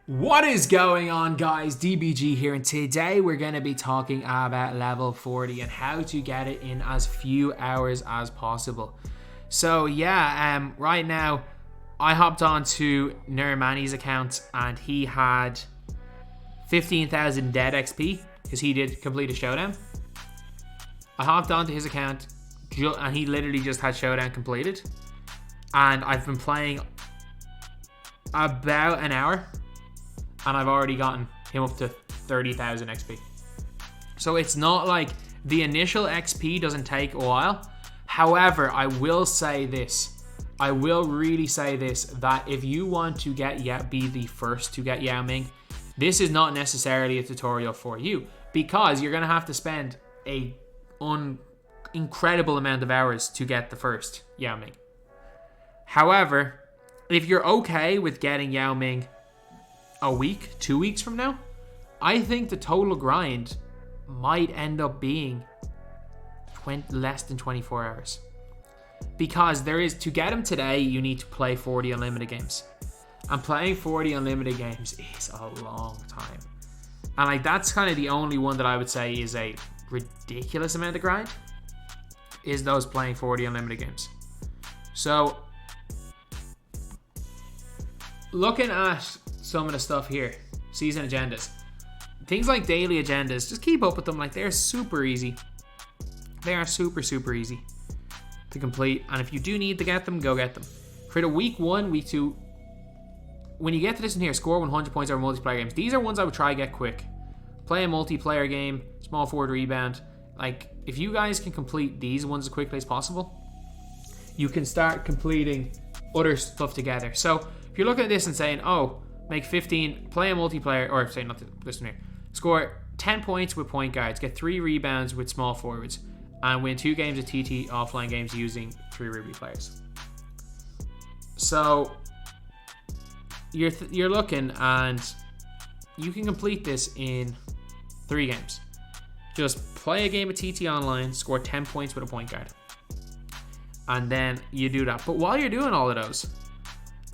What is going on, guys? DBG here, and today we're going to be talking about level 40 and how to get it in as few hours as possible. So yeah, right now I hopped on to Nerimani's account and he had 15,000 dead XP because he did complete a showdown. I hopped onto his account and he literally just had showdown completed, and I've been playing about an hour and I've already gotten him up to 30,000 XP. So it's not like the initial XP doesn't take a while. However, I will say this. I will really say this, that if you want to be the first to get Yao Ming, this is not necessarily a tutorial for you, because you're going to have to spend a incredible amount of hours to get the first Yao Ming. However, if you're okay with getting Yao Ming a week, 2 weeks from now, I think the total grind might end up being less than 24 hours. Because to get him today, you need to play 40 unlimited games. And playing 40 unlimited games is a long time. And like, that's kind of the only one that I would say is a ridiculous amount of grind, is those playing 40 unlimited games. So looking at some of the stuff here, season agendas, things like daily agendas, just keep up with them. Like, they're super easy. They are super easy to complete, and if you do need to get them, go get them. For the week 1, week 2, when you get to this in here, score 100 points over multiplayer games, these are ones I would try to get quick. Play a multiplayer game, small forward rebound. Like, if you guys can complete these ones as quickly as possible, you can start completing other stuff together. So if you're looking at this and saying, oh, make 15, play a multiplayer, or say not this one here, score 10 points with point guards, get 3 rebounds with small forwards, and win 2 games of TT offline games using 3 Ruby players. So you're looking, and you can complete this in 3 games. Just play a game of TT online, score 10 points with a point guard, and then you do that. But while you're doing all of those,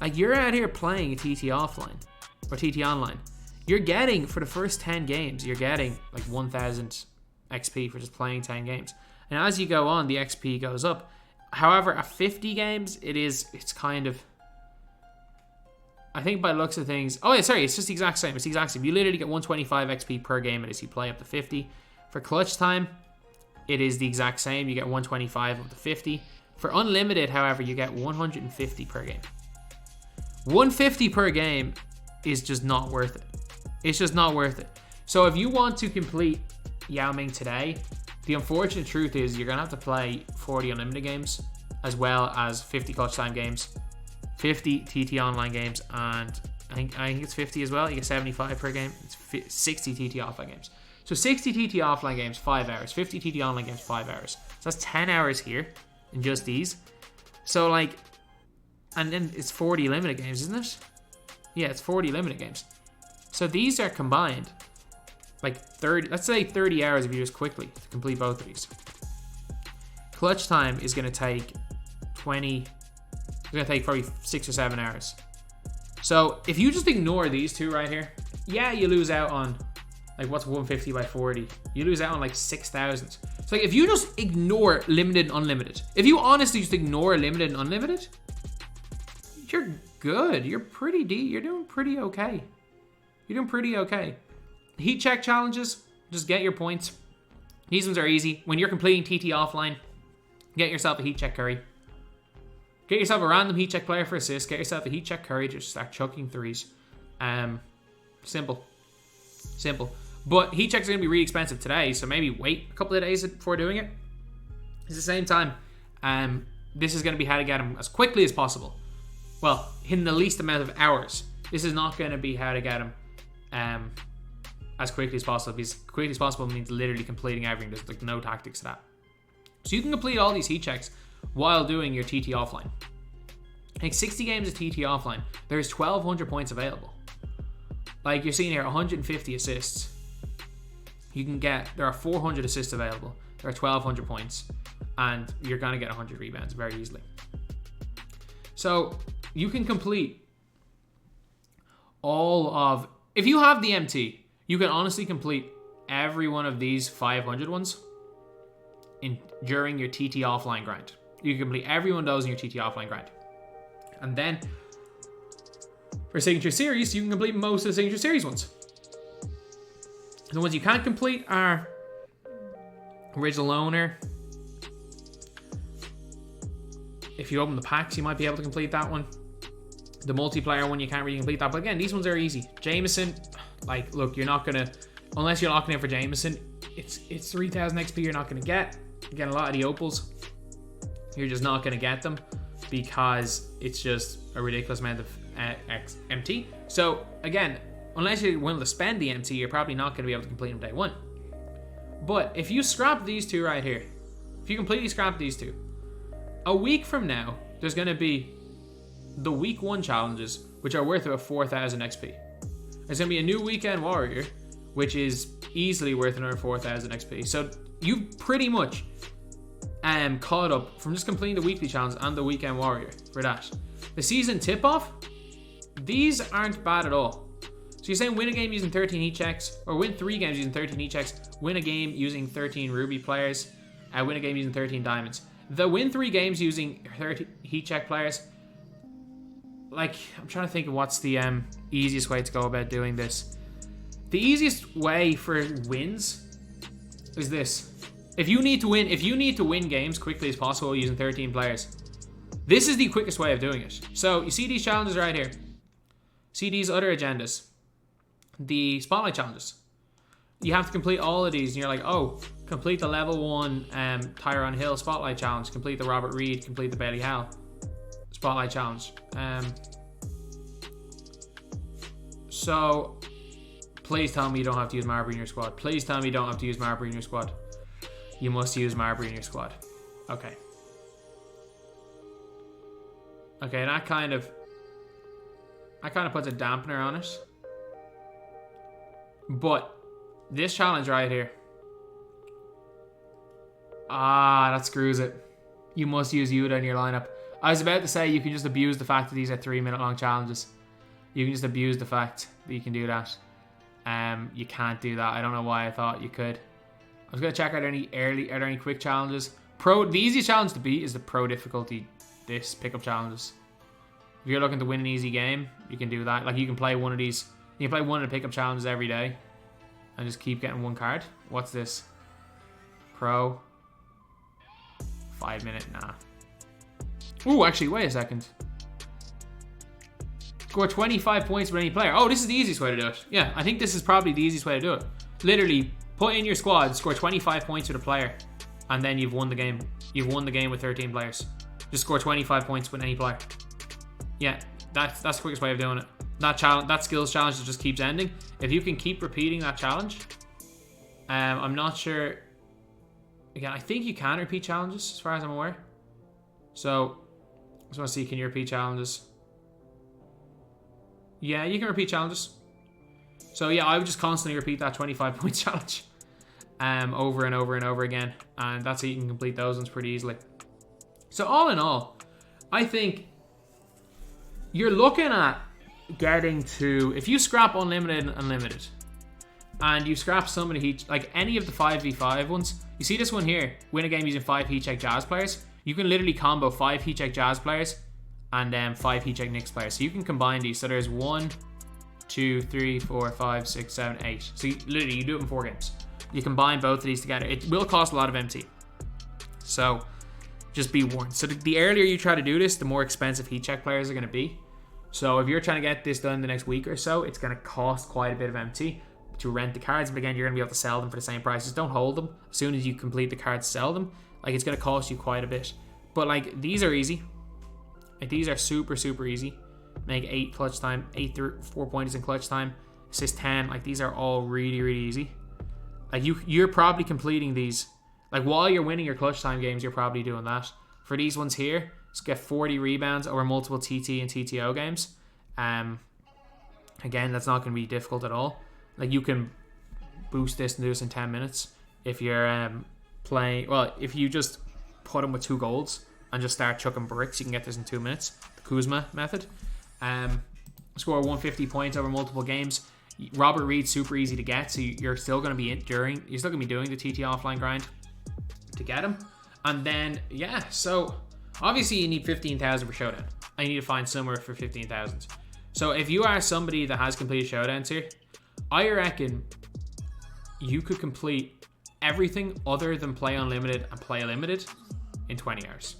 like, you're out here playing a TT offline or TT online, you're getting, for the first 10 games, you're getting like 1,000 XP for just playing 10 games. And as you go on, the XP goes up. However, at 50 games, it's kind of, I think by looks of things, oh yeah, sorry, it's just the exact same. It's the exact same. You literally get 125 XP per game as you play up to 50. For clutch time, it is the exact same. You get 125 up to 50. For unlimited, however, you get 150 per game. 150 per game is just not worth it. It's just not worth it. So if you want to complete Yao Ming today, the unfortunate truth is you're going to have to play 40 unlimited games, as well as 50 clutch time games, 50 TT online games, and I think it's 50 as well. You get 75 per game. It's 60 TT offline games. So 60 TT offline games, 5 hours. 50 TT online games, 5 hours. So that's 10 hours here in just these. So like, and then it's 40 limited games, isn't it? Yeah, it's 40 limited games. So these are combined like 30, let's say 30 hours if you just quickly to complete both of these. Clutch time is going to take 20, it's going to take probably 6 or 7 hours. So if you just ignore these two right here, yeah, you lose out on, like, what's 150 by 40? You lose out on like 6,000. So like, if you just ignore limited and unlimited, if you honestly just ignore limited and unlimited, you're good. You're pretty deep. You're doing pretty okay. You're doing pretty okay. Heat check challenges, just get your points. These ones are easy. When you're completing TT offline, get yourself a heat check curry. Get yourself a random heat check player for assist. Get yourself a heat check curry. Just start chucking threes. Simple. But heat checks are going to be really expensive today, so maybe wait a couple of days before doing it. At the same time, this is going to be how to get them as quickly as possible. Well, in the least amount of hours. This is not going to be how to get them as quickly as possible, because quickly as possible means literally completing everything. There's like no tactics to that. So you can complete all these heat checks while doing your TT offline. Like 60 games of TT offline, there's 1,200 points available. Like you're seeing here, 150 assists. There are 400 assists available. There are 1,200 points, and you're gonna get 100 rebounds very easily. So you can complete if you have the MT, you can honestly complete every one of these 500 ones during your TT offline grind. You can complete every one of those in your TT offline grind. And then for Signature Series, you can complete most of the Signature Series ones. The ones you can't complete are Original Owner. If you open the packs, you might be able to complete that one. The multiplayer one, you can't really complete that. But again, these ones are easy. Jameson, like, look, you're not gonna, unless you're locking in for Jameson, it's 3,000 XP you're not gonna get. Again, a lot of the opals, you're just not gonna get them because it's just a ridiculous amount of MT. So again, unless you're willing to spend the MT, you're probably not gonna be able to complete them day one. But if you scrap these two right here, if you completely scrap these two, a week from now, there's gonna be the week 1 challenges, which are worth about 4,000 XP. There's gonna be a new weekend warrior, which is easily worth another 4,000 XP. So you've pretty much caught up from just completing the weekly challenge and the weekend warrior for that. The season tip-off, these aren't bad at all. So you're saying win a game using 13 heat checks, or win 3 games using 13 heat checks, win a game using 13 ruby players, win a game using 13 diamonds. The win 3 games using 30 heat check players, like, I'm trying to think of what's the easiest way to go about doing this. The easiest way for wins is this. If you need to win games quickly as possible using 13 players, this is the quickest way of doing it. So you see these challenges right here. See these other agendas. The spotlight challenges. You have to complete all of these and you're like, oh, complete the level 1 Tyrone Hill spotlight challenge, complete the Robert Reed, complete the Bailey Howell spotlight challenge. So please tell me you don't have to use Marbury in your squad. Please tell me you don't have to use Marbury in your squad. You must use Marbury in your squad. Okay. Okay, that kind of puts a dampener on it. But this challenge right here, that screws it. You must use Yuda in your lineup. I was about to say you can just abuse the fact that these are 3-minute long challenges. You can just abuse the fact that you can do that. You can't do that. I don't know why I thought you could. I was gonna check out are there any quick challenges. The easiest challenge to beat is the pro difficulty pickup challenges. If you're looking to win an easy game, you can do that. Like, you can play one of these. You can play one of the pickup challenges every day and just keep getting one card. What's this? Pro. 5-minute, nah. Ooh, actually, wait a second. Score 25 points with any player. Oh, this is the easiest way to do it. Yeah, I think this is probably the easiest way to do it. Literally, put in your squad, score 25 points with a player, and then you've won the game. You've won the game with 13 players. Just score 25 points with any player. Yeah, that's the quickest way of doing it. That skills challenge that just keeps ending. If you can keep repeating that challenge, I'm not sure. Again, I think you can repeat challenges as far as I'm aware. So, I just want to see, can you repeat challenges? Yeah, you can repeat challenges. So yeah, I would just constantly repeat that 25 point challenge over and over and over again. And that's how you can complete those ones pretty easily. So all in all, I think you're looking at getting to, if you scrap unlimited and unlimited, and you scrap some of the heat, like any of the 5v5 ones, you see this one here, win a game using 5 heat check Jazz players. You can literally combo 5 heat check Jazz players and 5 heat check Knicks players. So you can combine these. So there's 1, 2, 3, 4, 5, 6, 7, 8. So you do it in 4 games. You combine both of these together. It will cost a lot of MT. So just be warned. So the earlier you try to do this, the more expensive heat check players are going to be. So if you're trying to get this done the next week or so, it's going to cost quite a bit of MT to rent the cards. But again, you're going to be able to sell them for the same prices. Don't hold them. As soon as you complete the cards, sell them. Like, it's going to cost you quite a bit. But like, these are easy. Like, these are super, super easy. Make 8 clutch time, 4 points in clutch time, assist 10. Like, these are all really, really easy. Like, you're probably completing these. Like, while you're winning your clutch time games, you're probably doing that. For these ones here, just get 40 rebounds over multiple TT and TTO games. Again, that's not going to be difficult at all. Like, you can boost this and do this in 10 minutes if you're playing. Well, if you just put them with 2 golds and just start chucking bricks, you can get this in 2 minutes. The Kuzma method. score 150 points over multiple games. Robert Reed's super easy to get, so you're still going to be doing the TT offline grind to get him. And then, yeah, so obviously you need 15,000 for Showdown. I need to find somewhere for 15,000. So if you are somebody that has completed Showdowns here, I reckon you could complete everything other than play unlimited and play limited in 20 hours.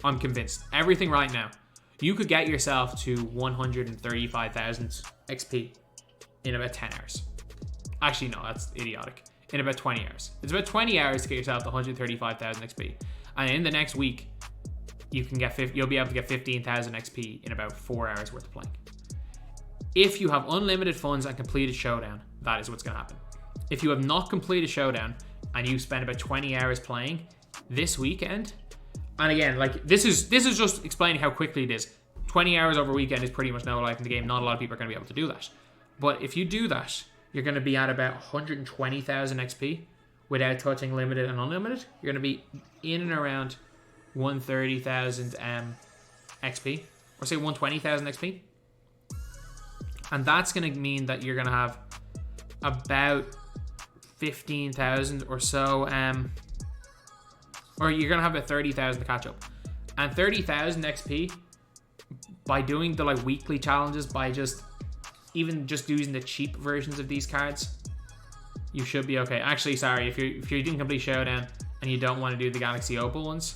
I'm convinced. Everything right now. You could get yourself to 135,000 XP in about 10 hours. Actually, no, that's idiotic. In about 20 hours. It's about 20 hours to get yourself to 135,000 XP. And in the next week, you'll be able to get 15,000 XP in about 4 hours worth of playing. If you have unlimited funds and completed Showdown, that is what's going to happen. If you have not completed Showdown and you spend about 20 hours playing this weekend, and again, like this is just explaining how quickly it is. 20 hours over a weekend is pretty much no life in the game. Not a lot of people are going to be able to do that. But if you do that, you're going to be at about 120,000 XP without touching limited and unlimited. You're going to be in and around 130,000 XP, or say 120,000 XP. And that's going to mean that you're going to have about 15,000 or so, or you're going to have about 30,000 to catch up. And 30,000 XP by doing the like weekly challenges, by just using the cheap versions of these cards, you should be okay. Actually, sorry, if you didn't complete Showdown and you don't want to do the Galaxy Opal ones,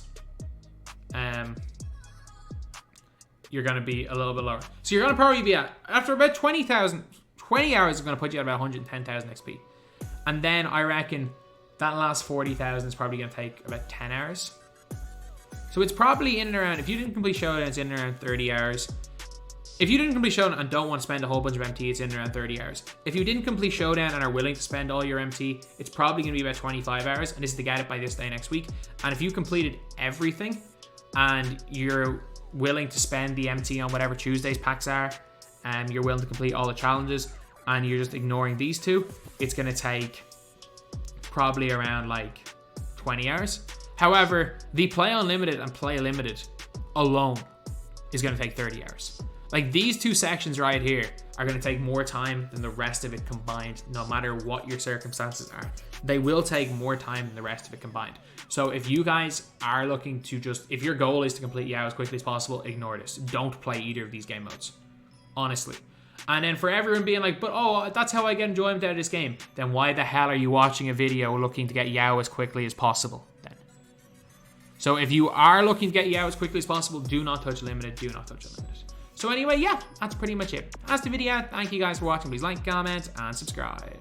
you're going to be a little bit lower. So you're going to probably be at, after about 20 hours is going to put you at about 110,000 XP. And then I reckon that last 40,000 is probably going to take about 10 hours. So it's probably in and around, if you didn't complete Showdown, it's in and around 30 hours. If you didn't complete Showdown and don't want to spend a whole bunch of MT, it's in and around 30 hours. If you didn't complete Showdown and are willing to spend all your MT, it's probably going to be about 25 hours. And this is to get it by this day next week. And if you completed everything and you're willing to spend the MT on whatever Tuesday's packs are, and you're willing to complete all the challenges, and you're just ignoring these two, it's going to take probably around like 20 hours. However, the play unlimited and play limited alone is going to take 30 hours. Like these two sections right here are going to take more time than the rest of it combined, no matter what your circumstances are. They will take more time than the rest of it combined. So if you guys are looking to if your goal is to complete YAO as quickly as possible, ignore this. Don't play either of these game modes. Honestly. And then for everyone being like, but oh, that's how I get enjoyment out of this game, then why the hell are you watching a video looking to get YAO as quickly as possible then? So if you are looking to get YAO as quickly as possible, do not touch limited, do not touch unlimited. So anyway, yeah, that's pretty much it. That's the video. Thank you guys for watching. Please like, comment, and subscribe.